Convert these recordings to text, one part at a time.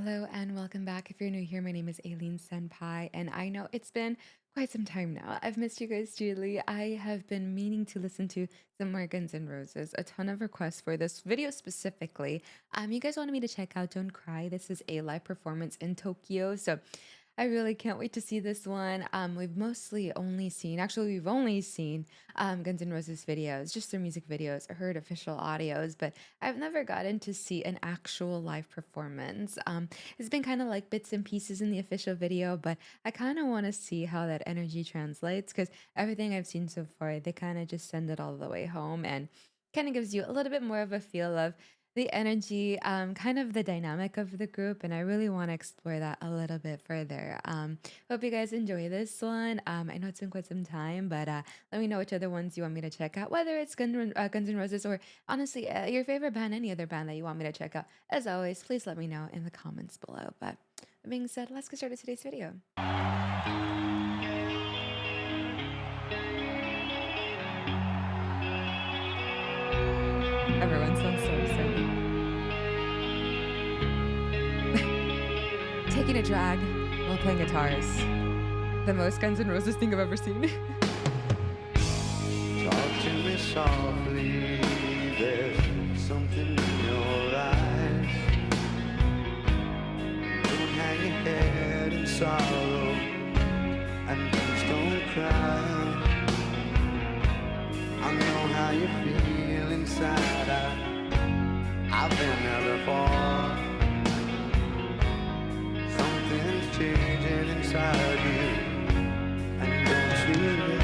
Hello and welcome back. If you're new here, my name is Aileen Senpai, and I know it's been quite some time now. I've missed you guys dearly. I have been meaning to listen to some more Guns N' Roses. A ton of requests for this video specifically. You guys wanted me to check out Don't Cry. This is a live performance in Tokyo, so I really can't wait to see this one. We've only seen Guns N' Roses videos, just their music videos, or heard official audios, but I've never gotten to see an actual live performance. It's been kind of like bits and pieces in the official video, but I kind of want to see how that energy translates because everything I've seen so far, they kind of just send it all the way home and kind of gives you a little bit more of a feel of the energy, kind of the dynamic of the group, and I really want to explore that a little bit further. Hope you guys enjoy this one. I know it's been quite some time, but let me know which other ones you want me to check out, whether it's Guns N' Roses or honestly your favorite band, any other band that you want me to check out. As always, please let me know in the comments below. But that being said, let's get started today's video. Everyone sounds so excited. Taking a drag while playing guitars. The most Guns N' Roses thing I've ever seen. Talk to me softly, there's something in your eyes. Don't hang your head in sorrow, and please don't cry. I know how you feel inside, I've been there before. Something's changing inside you, and don't you know?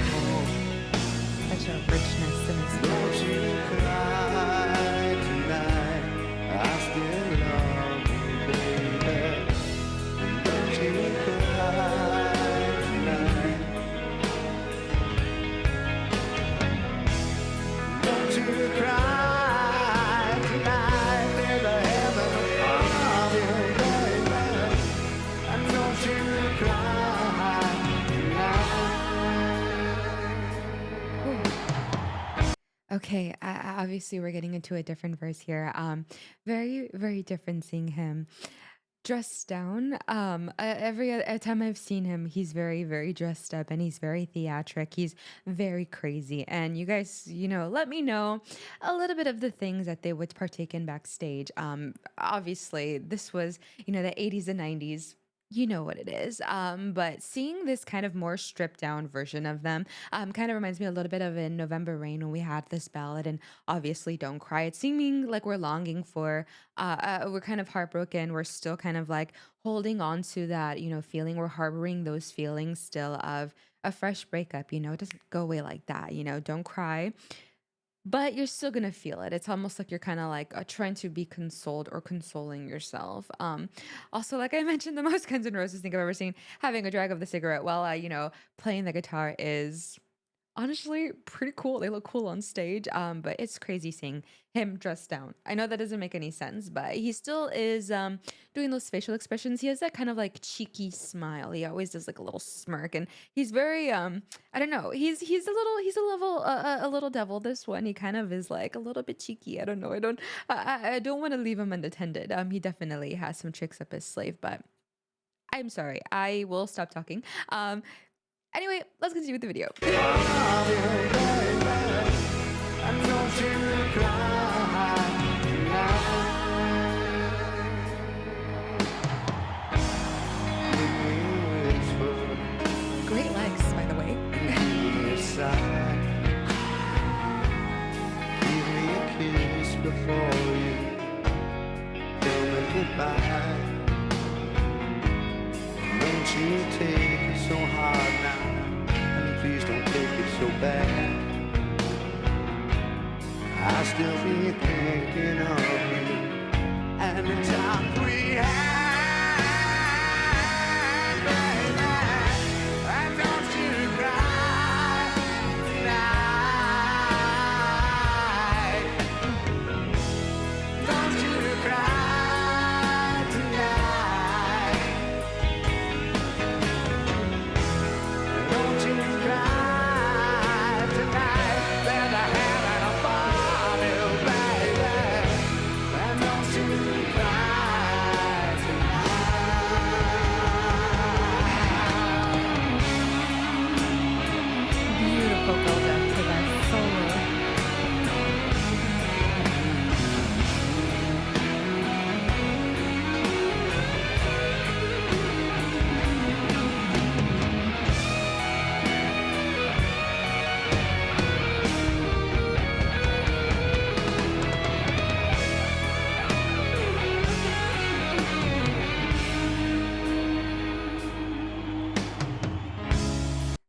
Such a richness in this Don't you cry tonight, I still love you, baby. And don't you cry tonight. Don't you cry tonight, there's a heaven above you, baby. And don't you cry tonight. Okay, obviously we're getting into a different verse here. Very, very different seeing him dressed down. Every time I've seen him, he's very, very dressed up and he's very theatric. He's very crazy. And you guys, let me know a little bit of the things that they would partake in backstage. Obviously, this was, the 80s and 90s. You know what it is. But seeing this kind of more stripped down version of them kind of reminds me a little bit of in November Rain when we had this ballad and obviously Don't Cry. It's seeming like we're longing for, we're kind of heartbroken. We're still kind of like holding on to that, feeling. We're harboring those feelings still of a fresh breakup. It doesn't go away like that. Don't cry, but you're still gonna feel it. It's almost like you're kind of like trying to be consoled or consoling yourself. Also, like I mentioned, the most Guns N' Roses thing I've ever seen, having a drag of the cigarette while playing the guitar is honestly pretty cool. They look cool on stage. But it's crazy seeing him dressed down. I know that doesn't make any sense, but he still is doing those facial expressions. He has that kind of like cheeky smile. He always does like a little smirk, and he's very I don't know. He's a little devil. This one, he kind of is like a little bit cheeky. I don't know. I don't want to leave him unattended. He definitely has some tricks up his sleeve, but I'm sorry. I will stop talking. Anyway, let's continue with the video. Love you, baby, and don't you cry tonight. Make me whisper, Great legs, by the way. give me a sigh, give me a kiss before you tell me goodbye. Don't you take it so hard now, and please don't take it so bad. I'll still be thinking of you and the times we had, baby. And don't you cry tonight. Don't you cry tonight. Don't you cry tonight, there's a heaven above you, baby. And don't you cry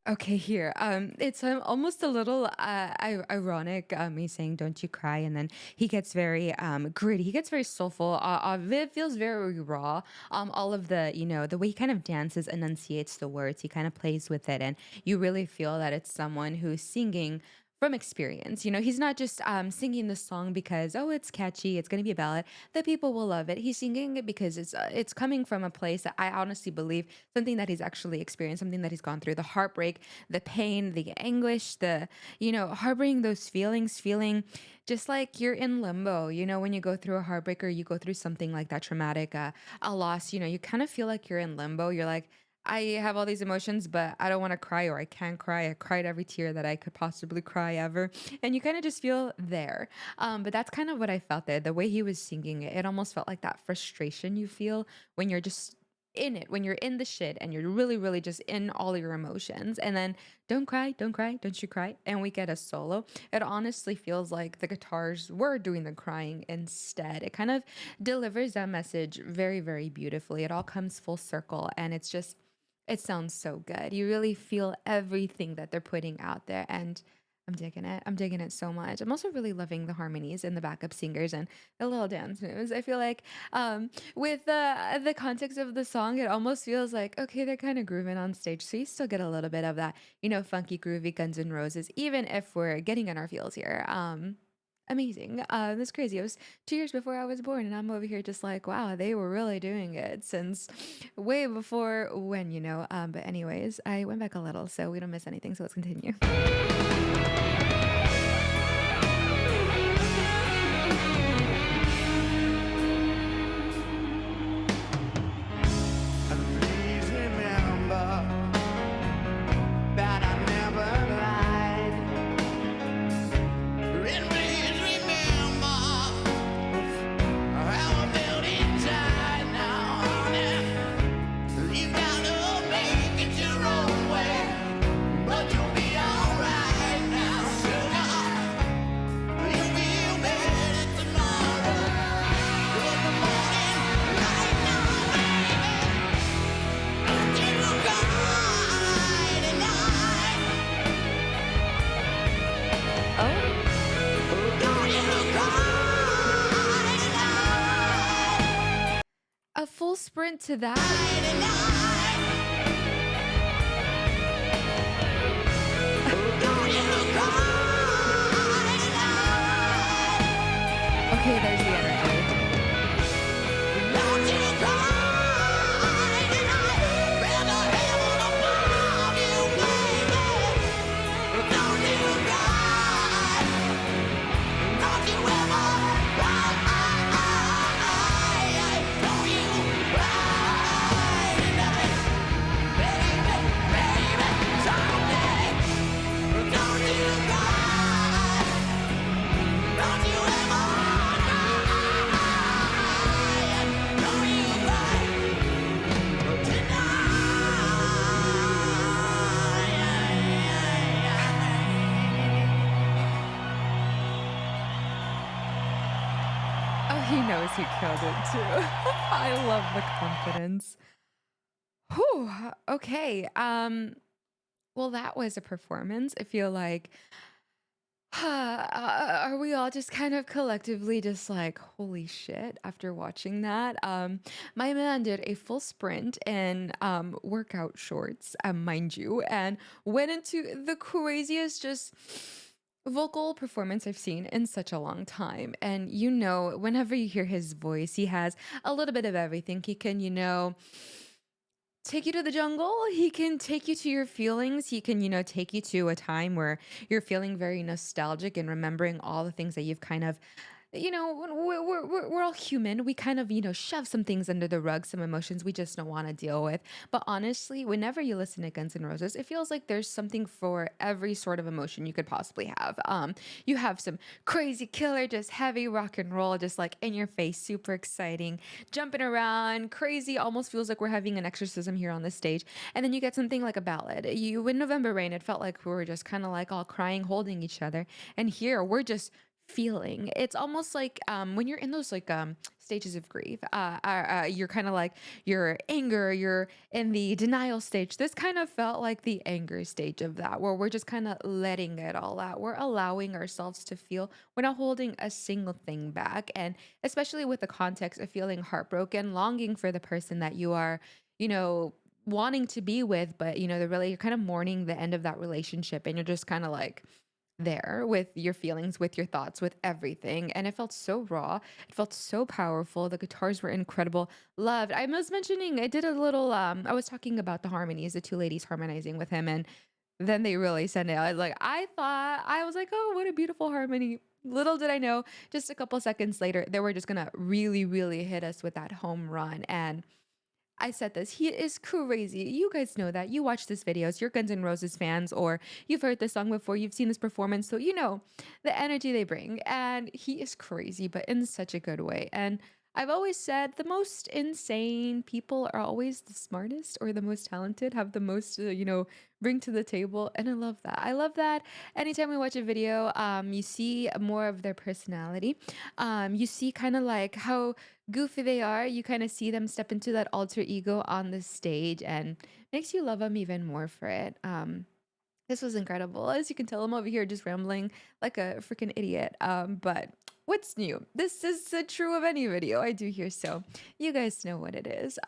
Okay, here. It's almost a little ironic. Me saying "Don't you cry," and then he gets very gritty. He gets very soulful. It feels very raw. All of the the way he kind of dances, enunciates the words. He kind of plays with it, and you really feel that it's someone who's singing from experience. He's not just singing the song because oh it's catchy, it's going to be a ballad that people will love it. He's singing it because it's coming from a place that I honestly believe something that he's actually experienced, something that he's gone through, the heartbreak, the pain, the anguish, the harboring those feelings, feeling just like you're in limbo. When you go through a heartbreak or you go through something like that traumatic, a loss, you kind of feel like you're in limbo. You're like, I have all these emotions, but I don't want to cry or I can't cry. I cried every tear that I could possibly cry ever. And you kind of just feel there. But that's kind of what I felt there. The way he was singing it, it almost felt like that frustration you feel when you're just in it, when you're in the shit and you're really, really just in all your emotions. And then don't cry, don't you cry. And we get a solo. It honestly feels like the guitars were doing the crying instead. It kind of delivers that message very, very beautifully. It all comes full circle and it sounds so good. You really feel everything that they're putting out there, and I'm digging it. I'm digging it so much. I'm also really loving the harmonies and the backup singers and the little dance moves. I feel like with the context of the song, it almost feels like okay, they're kind of grooving on stage, so you still get a little bit of that, funky, groovy Guns N' Roses, even if we're getting in our feels here. Amazing. That's crazy. It was 2 years before I was born, and I'm over here just like, wow, they were really doing it since way before when. But anyways, I went back a little, so we don't miss anything. So let's continue. And please remember that I never lied. And please remember how I felt inside now, honey. You gotta make it your own way, but you'll be alright now, sugar. You'll feel better tomorrow. Good morning, night now, baby. Don't you cry tonight. Oh, Don't you cry tonight. a full sprint to that. Don't you cry tonight. Okay, there's the energy. Don't you cry tonight. Better heaven above you, baby. Don't you cry. Don't you ever cry. Don't you cry tonight. Baby, baby, someday. Don't you cry. Don't you ever cry. Don't you cry Oh, he knows he killed it too. I love the confidence. Whew. Okay. Well, that was a performance. I feel like are we all just kind of collectively just like, holy shit, after watching that? My man did a full sprint in workout shorts, mind you, and went into the craziest just vocal performance I've seen in such a long time. And whenever you hear his voice, he has a little bit of everything. He can, take you to the jungle. He can take you to your feelings. He can, take you to a time where you're feeling very nostalgic and remembering all the things that you've kind of, we're all human. We kind of, shove some things under the rug, some emotions we just don't want to deal with. But honestly, whenever you listen to Guns N' Roses, it feels like there's something for every sort of emotion you could possibly have. You have some crazy killer, just heavy rock and roll, just like in your face, super exciting, jumping around, crazy, almost feels like we're having an exorcism here on the stage. And then you get something like a ballad. In November Rain, it felt like we were just kind of like all crying, holding each other. And here we're just feeling. It's almost like when you're in those like stages of grief, you're kind of like your anger, you're in the denial stage. This kind of felt like the anger stage of that, where we're just kind of letting it all out. We're allowing ourselves to feel. We're not holding a single thing back. And especially with the context of feeling heartbroken, longing for the person that you are, you know, wanting to be with, but they're really, you're kind of mourning the end of that relationship, and you're just kind of like there with your feelings, with your thoughts, with everything. And it felt so raw. It felt so powerful. The guitars were incredible. Loved. I was mentioning I did a little I was talking about the harmonies, the two ladies harmonizing with him, and then they really sent it. I thought I was like, "Oh, what a beautiful harmony." Little did I know, just a couple seconds later, they were just going to really really hit us with that home run. And I said this. He is crazy. You guys know that. You watch this videos. You're Guns N' Roses fans, or you've heard this song before. You've seen this performance, so you know the energy they bring. And he is crazy, but in such a good way. And I've always said the most insane people are always the smartest or the most talented, have the most, bring to the table. And I love that. I love that. Anytime we watch a video, you see more of their personality. You see kind of like how goofy they are. You kind of see them step into that alter ego on the stage, and makes you love them even more for it. This was incredible. As you can tell, I'm over here just rambling like a freaking idiot. But what's new? This is true of any video I do here, so you guys know what it is.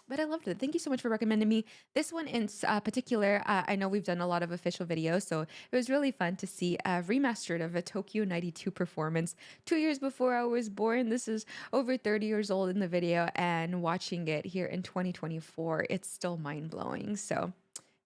But I loved it. Thank you so much for recommending me this one in particular. I know we've done a lot of official videos, so it was really fun to see a remastered of a Tokyo 92 performance 2 years before I was born. This is over 30 years old in the video, and watching it here in 2024, it's still mind blowing. So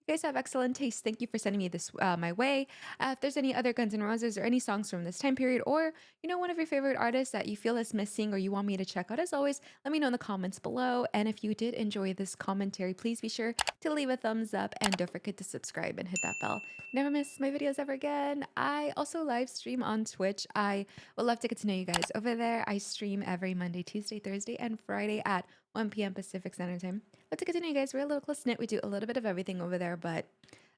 you guys have excellent taste. Thank you for sending me this my way. If there's any other Guns N' Roses or any songs from this time period, or one of your favorite artists that you feel is missing or you want me to check out, as always, let me know in the comments below. And if you did enjoy this commentary, please be sure to leave a thumbs up, and don't forget to subscribe and hit that bell. Never miss my videos ever again. I also live stream on Twitch. I would love to get to know you guys over there. I stream every Monday, Tuesday, Thursday, and Friday at 1 p.m. Pacific Standard Time. Love to continue, guys. We're a little close knit. We do a little bit of everything over there. But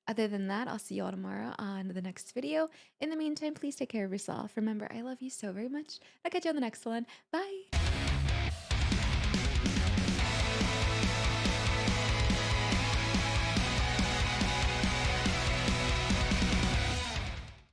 other than that, I'll see you all tomorrow on the next video. In the meantime, please take care of yourself. Remember, I love you so very much. I'll catch you on the next one. Bye.